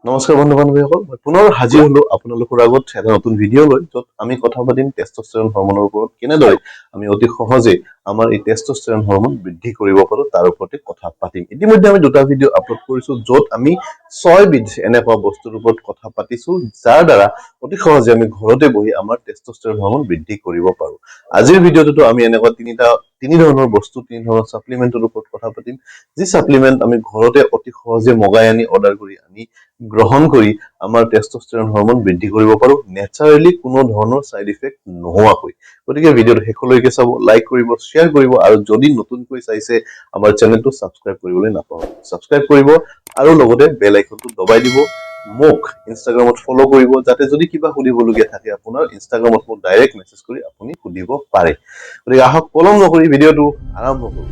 নমস্কাৰ বন্ধু বান্ধৱীসকল, মই পুনৰ হাজিৰ হলো আপোনালোকৰ আগত এটা নতুন ভিডিঅ' লৈ, য'ত আমি কথা পাতিম টেষ্টষ্টেৰন হৰমনৰ ওপৰত। কেনেদৰে আমি অতি সহজে আমাৰ এই টেষ্টষ্টেৰন হৰমন বৃদ্ধি কৰিব পাৰো তাৰ ওপৰতে কথা পাতিম। ইতিমধ্যে আমি দুটা ভিডিঅ' আপলোড কৰিছো, য'ত আমি 6 বিধ এনেকুৱা বস্তুৰ ওপৰত কথা পাতিছো, যাৰ দ্বাৰা অতি সহজে আমি ঘৰতে বহি আমাৰ টেষ্টষ্টেৰন হৰমন বৃদ্ধি কৰিব পাৰো। আজিৰ ভিডিঅ'টোতো আমি এনেকুৱা তিনি ধৰণৰ বস্তু, তিনি ধৰণৰ সাপ্লিমেন্টৰ ওপৰত কথা পাতিম, যি সাপ্লিমেন্ট আমি ঘৰতে অতি সহজে মগাই আনি অৰ্ডাৰ কৰি আনি গ্ৰহণ কৰি আমাৰ টেষ্টষ্টেৰন হৰমন বৃদ্ধি কৰিব পাৰো, নেচাৰেলি কোনো ধৰণৰ সাইড ইফেক্ট নোহোৱাকৈ। গতিকে ভিডিঅ'টো শেষলৈকে চাব, লাইক কৰিব, শ্বেয়াৰ কৰিব, আৰু যদি নতুনকৈ চাইছে আমাৰ চেনেলটো সাবস্ক্ৰাইব কৰিবলৈ নাপাহৰিব। সাবস্ক্ৰাইব কৰিব আৰু লগতে বেল আইকনটো দবাই দিব। মোক ইনষ্টাগ্ৰামত ফলো কৰিব, যাতে যদি কিবা সুধিবলগীয়া থাকে আপোনাৰ ইনষ্টাগ্ৰামত মোক ডাইৰেক্ট মেছেজ কৰি আপুনি সুধিব পাৰে। গতিকে আহক পলম নকৰি ভিডিঅ'টো আৰম্ভ কৰো।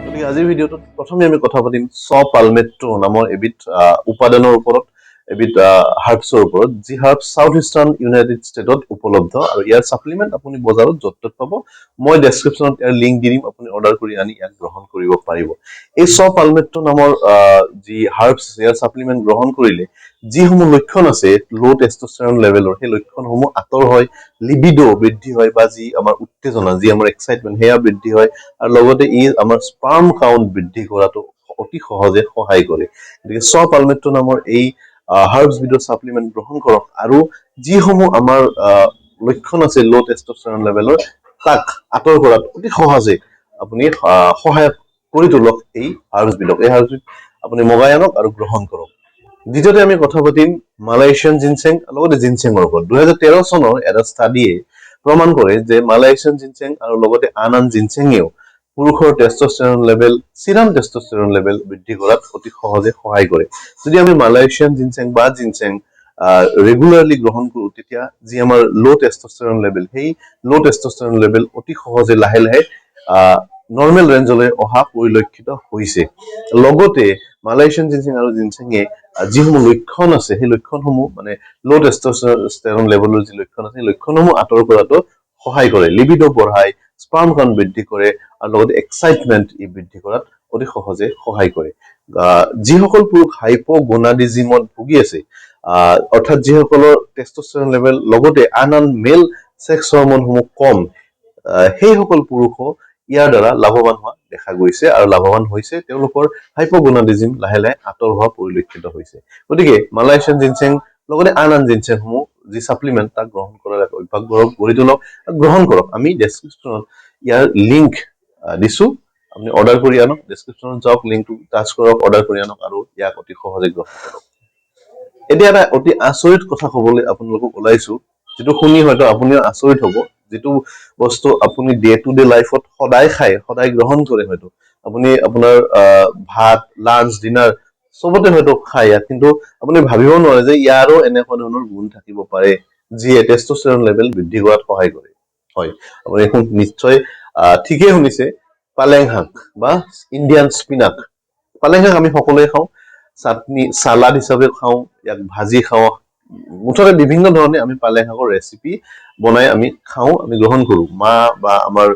গতিকে আজিৰ ভিডিঅ'টোত প্ৰথমে আমি কথা পাতিম চ পালমেট্ৰ নামৰ এবিধ উপাদানৰ ওপৰত, এবিধ হাৰ্বছৰ ওপৰত, যি হাৰ্ব সাউথ ইষ্টাৰ্ণ ইউনাইটেড ষ্টেটত উপলব্ধ, আৰু ইয়াৰ সাপ্লিমেন্ট আপুনি বজাৰত য'ত ত'ত পাব। মই ডেছক্ৰিপশ্যনত ইয়াৰ লিংক দি দিম, আপুনি অৰ্ডাৰ কৰি আনি ইয়াক গ্ৰহণ কৰিব পাৰিব। এই চ পালমেট্ৰ নামৰ যি হাৰ্বছ, ইয়াৰ সাপ্লিমেন্ট গ্ৰহণ কৰিলে যিসমূহ লক্ষণ আছে লো টেষ্টষ্টেৰন লেভেলৰ, সেই লক্ষণসমূহ আঁতৰ হয়, লিবিডো বৃদ্ধি হয়, বা যি আমাৰ উত্তেজনা, যি আমাৰ এক্সাইটমেন্ট, সেয়া বৃদ্ধি হয়, আৰু লগতে ই আমাৰ স্পাৰ্ম কাউন্ট বৃদ্ধি কৰাটো অতি সহজে সহায় কৰে। গতিকে চ পালমেট্ৰ নামৰ এই হাৰ্বছ বিধৰ সাপ্লিমেন্ট গ্ৰহণ কৰক, আৰু যিসমূহ আমাৰ লক্ষণ আছে লো টেষ্টষ্টেৰন লেভেলৰ, তাক আঁতৰ কৰাত অতি সহজে আপুনি সহায় কৰি তোলক এই হাৰ্বছ বিধক। এই হাৰ্বছ বিধ আপুনি মগাই আনক আৰু গ্ৰহণ কৰক। দ্বিতীয়তে আমি কথা পাতিম মালয়েছিয়ান জিনচেং, লগতে জিনচেঙৰ ওপৰত। 2013 চনৰ এটা ষ্টাডিয়ে প্ৰমাণ কৰে যে মালয়েছিয়ান জিনচেং আৰু লগতে আন জিনচেঙেও পুৰুষৰ testosterone level, serum testosterone level বৃদ্ধি কৰাত অতি সহজে সহায় কৰে। যদি আমি মালয়েছিয়ান জিনচেং বা জিনচেং ৰেগুলাৰলি গ্ৰহণ কৰো, তেতিয়া যি আমাৰ লো টেষ্টষ্টেৰন লেভেল, সেই লো টেষ্টষ্টেৰন লেভেল অতি সহজে লাহে লাহে নৰ্মেল ৰেঞ্জলৈ অহা পৰিলক্ষিত হৈছে। লগতে মালয়েছিয়ান জিনচেং আৰু জিনচেঙে যিসমূহ লক্ষণ আছে, সেই লক্ষণসমূহ মানে লো টেষ্টষ্টেৰন লেভেলৰ যি লক্ষণ আছে, সেই লক্ষণসমূহ আঁতৰ কৰাটো সহায় কৰে, লিবিডো বঢ়ায়, স্পাৰ্ম কাউন্ট বৃদ্ধি কৰে, আৰু লগতে এক্সাইটমেন্ট ই বৃদ্ধি কৰাত অতি সহজে সহায় কৰে। যিসকল পুৰুষ হাইপোগোনাডিজিমত ভুগি আছে, অৰ্থাৎ যিসকলৰ টেষ্টষ্টেৰন লেভেল লগতে আন মেল ছেক্স হৰমনসমূহ কম, সেইসকল পুৰুষো ইয়াৰ দ্বাৰা লাভৱান হোৱা দেখা গৈছে, আৰু লাভৱান হৈছে। তেওঁলোকৰ হাইপোগোনাডিজিম লাহে লাহে আঁতৰ হোৱা পৰিলক্ষিত হৈছে। গতিকে মালয়েছিয়ান জিনচেং লগতে আন জিনচেংসমূহ যি সাপ্লিমেন্ট, তাক গ্ৰহণ কৰাৰ এক অভ্যাস গঢ়ি তোলক, গ্ৰহণ কৰক। আমি ডেছক্ৰিপশ্যনত ইয়াৰ লিংক দিছো, আপুনি অৰ্ডাৰ কৰি আনক। ডেছক্ৰিপশ্যনত যাওক, লিংকটো টাচ কৰক, অৰ্ডাৰ কৰি আনক, আৰু ইয়াক অতি সহজে গ্ৰহণ কৰক। এতিয়া এটা অতি আচৰিত কথা কবলৈ আপোনালোকক ওলাইছো, যিটো শুনি হয়তো আপুনিও আচৰিত হব। যিটো বস্তু আপুনি ডে টু ডে লাইফত সদায় খায়, সদায় গ্ৰহণ কৰে, হয়তো আপুনি আপোনাৰ ভাত, লাঞ্চ, ডিনাৰ চবতে হয়তো খায় ইয়াক, কিন্তু আপুনি ভাবিব নোৱাৰে যে ইয়াৰো এনেকুৱা ধৰণৰ গুণ থাকিব পাৰে, যিয়ে টেষ্টষ্টেৰন লেভেল বৃদ্ধি কৰাত সহায় কৰে। হয়, আপুনি নিশ্চয় ঠিকেই শুনিছে, পালেং শাক বা ইণ্ডিয়ান স্পিনাক। পালেং শাক আমি সকলোৱে খাওঁ, চাটনি, চালাড হিচাপে খাওঁ, ইয়াক ভাজি খাওঁ, মুঠতে বিভিন্ন ধৰণে আমি পালেং শাকৰ ৰেচিপি বনাই আমি খাওঁ, আমি গ্ৰহণ কৰো। মা বা আমাৰ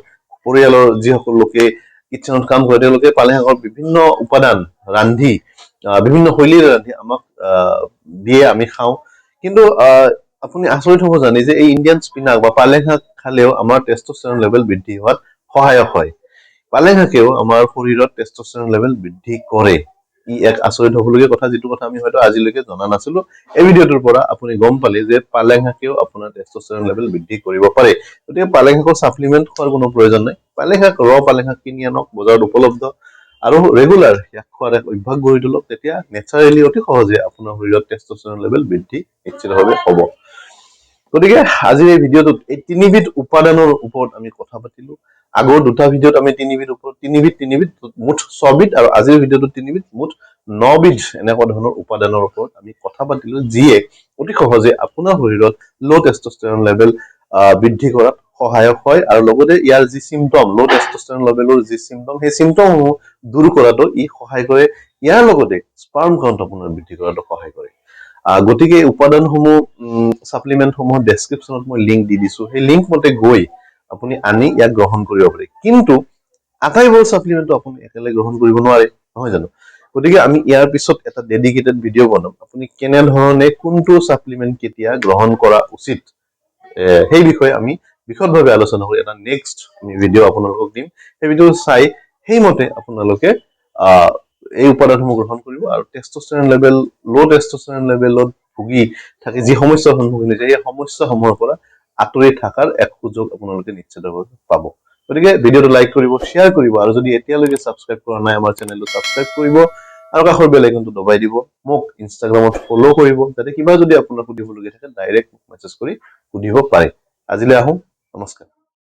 পৰিয়ালৰ যিসকল লোকে কিটচেনত কাম কৰে, তেওঁলোকে পালেং শাকৰ বিভিন্ন উপাদান ৰান্ধি, বিভিন্ন শৈলীৰে ৰান্ধি আমাক দিয়ে, আমি খাওঁ। কিন্তু আপুনি আচৰিত হ'ব জানি যে এই ইণ্ডিয়ান স্পিনাক বা পালেং শাক খালেও আমাৰ টেষ্টষ্টেৰন লেভেল বৃদ্ধি হোৱাত সহায়ক হয়। পালেং শাকেও আমাৰ শৰীৰত টেষ্টষ্টেৰন লেভেল বৃদ্ধি কৰে। ই এক আচৰিত হবলগীয়া কথা, যিটো কথা আমি হয়তো আজিলৈকে জনা নাছিলো। এই ভিডিঅ'টোৰ পৰা আপুনি গম পালে যে পালেং শাকেও আপোনাৰ টেষ্টষ্টেৰন লেভেল বৃদ্ধি কৰিব পাৰে। গতিকে পালেং শাকৰ সাপ্লিমেন্ট খোৱাৰ কোনো প্ৰয়োজন নাই। পালেং শাক, পালেং শাক কিনি আনক, বজাৰত উপলব্ধ, আৰু ৰেগুলাৰ ইয়াক খোৱাৰ এক অভ্যাস গঢ়ি তোলক। তেতিয়া নেচাৰেলি অতি সহজে আপোনাৰ শৰীৰত টেষ্টষ্টেৰন লেভেল বৃদ্ধি নিশ্চিতভাৱে হ'ব। গতিকে আজিৰ এই ভিডিঅ'টোত এই তিনিবিধ উপাদানৰ ওপৰত আমি কথা পাতিলো। আগৰ দুটা ভিডিঅ'ত আমি তিনিবিধ মুঠ 6 বিধ, আৰু আজিৰ ভিডিঅ'টোত তিনিবিধ, মুঠ 9 বিধ এনেকুৱা ধৰণৰ উপাদানৰ ওপৰত আমি কথা পাতিলো, যিয়ে অতি সহজে আপোনাৰ শৰীৰত লো টেষ্টষ্টেৰন লেভেল বৃদ্ধি কৰাত সহায়ক হয়, আৰু লগতে ইয়াৰ যি চিমটম, লো টেষ্টষ্টেৰন লেভেলৰ যি চিমটম, সেই চিমটমসমূহ দূৰ কৰাটো ই সহায় কৰে। ইয়াৰ লগতে স্পাৰ্ম কাউন্ট আপোনাৰ বৃদ্ধি কৰাটো সহায় কৰে। গতিকে উপাদানসমূহ সাপ্লিমেন্টসমূহ ডেসক্ৰিপচনত মই লিংক দি দিছো সেই লিংক মতে গৈ আপুনি আনি ইয়াক গ্ৰহণ কৰিব পাৰে কিন্তু আটাইবোৰ সাপ্লিমেন্ট আপুনি একেলগে গ্ৰহণ কৰিব নোৱাৰে নহয় জানো গতিকে আমি ইয়াৰ পিছত এটা ডেডিকেটেড ভিডিও বনাম আপুনি কেনে ধৰণে কোনটো সাপ্লিমেন্ট কেতিয়া গ্ৰহণ কৰা উচিত সেই বিষয়ে আমি বিশদভাৱে আলোচনা কৰি এটা নেক্সট আমি ভিডিও আপোনালোকক দিম সেই ভিডিও চাই সেইমতে আপোনালোকে এই উপাদানসমূহ গ্ৰহণ কৰিব আৰু টেস্টোস্টেৰন লেভেল লো টেস্টোস্টেৰন লেভেলত ভুগি থাকে যি সমস্যাৰ সন্মুখীন হৈছে এই সমস্যাসমূহৰ পৰা আঁতৰি থকাৰ এক সুযোগ আপোনালোকে নিশ্চিতভাৱে পাব গতিকে ভিডিওটো লাইক কৰিব শেয়াৰ কৰিব আৰু যদি এতিয়ালৈকে সাবস্ক্ৰাইব কৰা নাই আমাৰ চেনেলটো সাবস্ক্ৰাইব কৰিব আৰু কাষৰ বেল আইকনটো দবাই দিব মোক ইনষ্টাগ্ৰামত ফলো কৰিব যাতে কিবা যদি আপোনাৰ সুধিবলগীয়া থাকে ডাইৰেক্ট মেছেজ কৰি সুধিব পাৰে আজিলৈ আহোঁ নমস্কাৰ